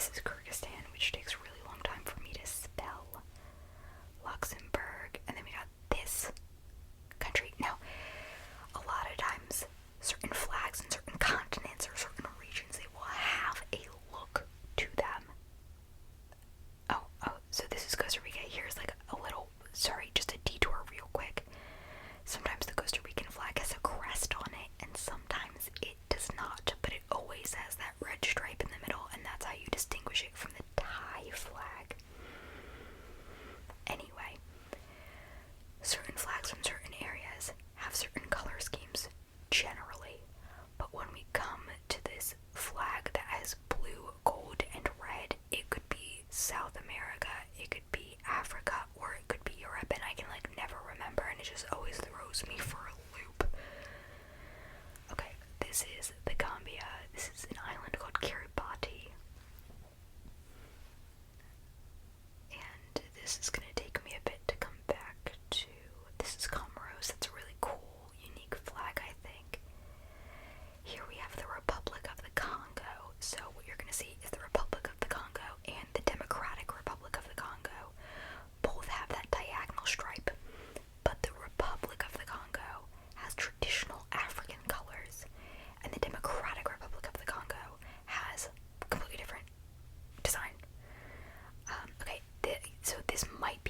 this is Kyrgyzstan, which takes a really long time for me to spell. Luxembourg, and then we got this country. Now, a lot of times, certain flags in certain continents or certain regions, they will have a look to them. Oh, so this is Costa Rica. Here's like a little, sorry, just a detour real quick. Sometimes the Costa Rican flag has a crest on it, and sometimes it does not, but it always has that red stripe in the middle, and that's how you distinguish it from the Thai flag. Anyway, certain flags from certain areas have certain color schemes, generally, but when we come to this flag that has blue, gold, and red, it could be South America, it could be Africa, or it could be Europe, and I can like never remember, and it just always throws me for a loop. Okay, this is the Gambia. This is an island called Kiribati. And this is gonna take me a bit to come back to. This is Comoros. That's a really cool, unique flag, I think. Here we have the Republic of the Congo. So what you're gonna see is the Republic of the Congo and the Democratic Republic of the Congo both have that diagonal stripe, but the Republic of the Congo has traditional African colors, and the Democratic Republic of the Congo has completely different design. Okay, so this might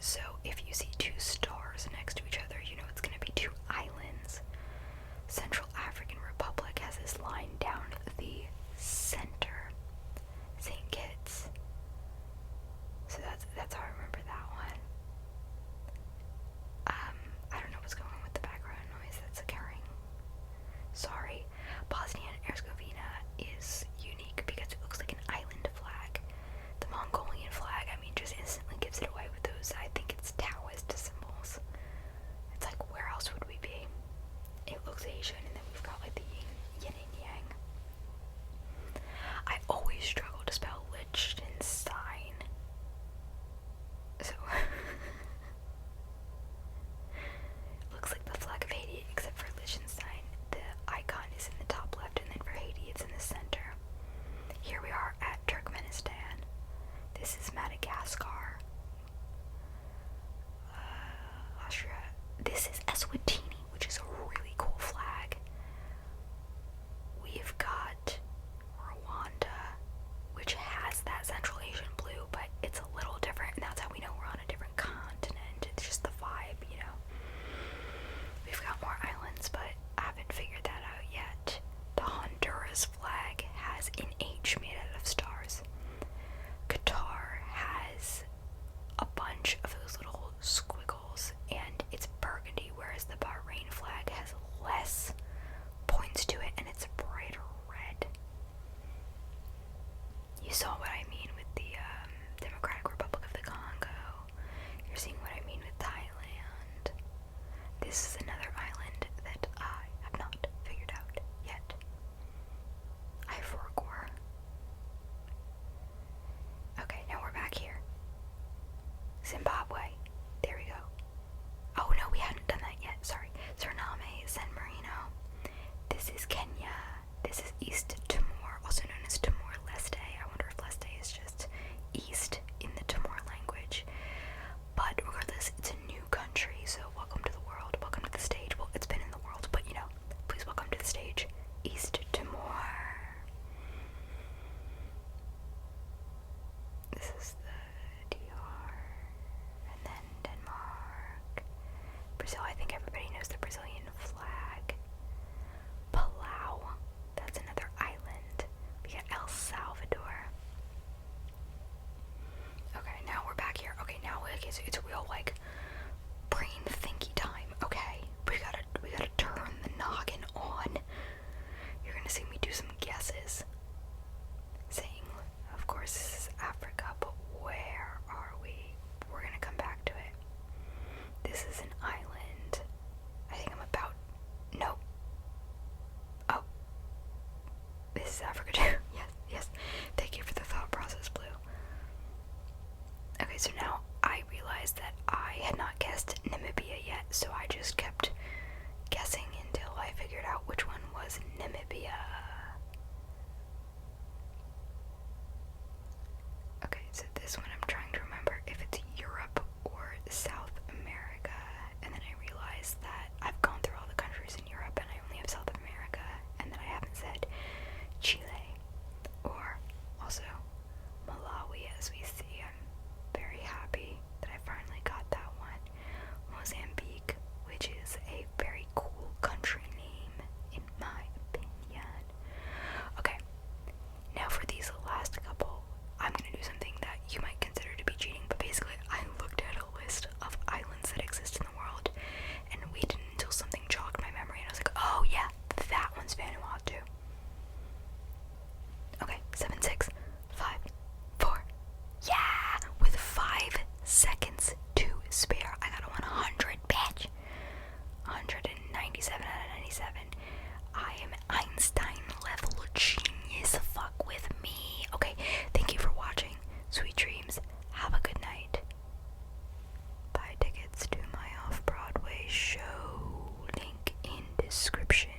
So if you see two stars next to each other, you know it's going to be two islands. Central African Republic has this line down the center. St. Kitts. So that's how I remember that one. I don't know what's going on with the background noise that's occurring. Sorry. Bosnia and Herzegovina is unique because it looks like an island flag. The Mongolian flag, I mean, just instantly gives it away with those, I think it's Taoist symbols. It's like, where else would we be? It looks Asian, and then we've got like the yin and yang. I always struggle to spell Liechtenstein. So, looks like the flag of Haiti, except for Liechtenstein. The icon is in the top left, and then for Haiti, it's in the center. Here we are at Turkmenistan. This is Madagascar. Austria. This is Eswatini, which is a really cool flag. We've got Rwanda, which has that Central Asian blue, but it's a little different, and that's how we know we're on a different continent. It's just the vibe, you know. We've got more islands, but I haven't figured that out yet. The Honduras flag has an H made out of stars. Qatar has a bunch of those little squiggles, and it's burgundy, whereas the Bahrain flag has less points to it, and it's brighter red. You saw what I mean with the Democratic Republic of the Congo. You're seeing what I mean with Thailand. This is another island that I have not figured out yet. Ivorgor. Okay, now we're back here. Zimbabwe. There we go. Oh no, we hadn't done that yet. Sorry. Suriname, San Marino. This is Kenya. This is East Timor, also known as Timor-Leste. I wonder if Leste is just east in the Timor language. But regardless, it's a new country, so welcome to the world. Welcome to the stage. Well, it's been in the world, but you know, please welcome to the stage. East Timor. This is the DR. And then Denmark. Brazil, I think everybody knows the Brazilian flag. Palau, that's another island. We got El Salvador. Okay, now we're back here. Okay, now it's real like brain thinky time. Okay, we gotta turn the noggin on. You're gonna see me do some guesses. Saying, of course, this is Africa, but where are we? We're gonna come back to it. This is an island. I think I'm about. Nope. Oh. This is Africa too. Yes. Thank you for the thought process, Blue. Okay, so now I realized that I had not guessed Namibia yet, so I just kept guessing until I figured out which one was Namibia. Okay, so this one I'm trying to remember if it's Europe or South America, and then I realized that I've gone through all the countries in Europe and I only have South America, and then I haven't said Chile or also Malawi, as we see. I'm very happy that I finally got that one. Mozambique, which is a very cool country name in my opinion. Okay, now for these last couple, I'm gonna do something that you might consider to be cheating, but basically I looked at a list of islands that exist in the world and waited until something jogged my memory and I was like, oh yeah, that one's Vanuatu. Okay, 7, 6, 5, 4. Yeah! With 5 seconds to spare, I got a 100, bitch! 197 out of 97. I am Einstein level genius. Fuck with me. Okay, thank you for watching. Sweet dreams. Have a good night. Buy tickets to my off-Broadway show. Link in description.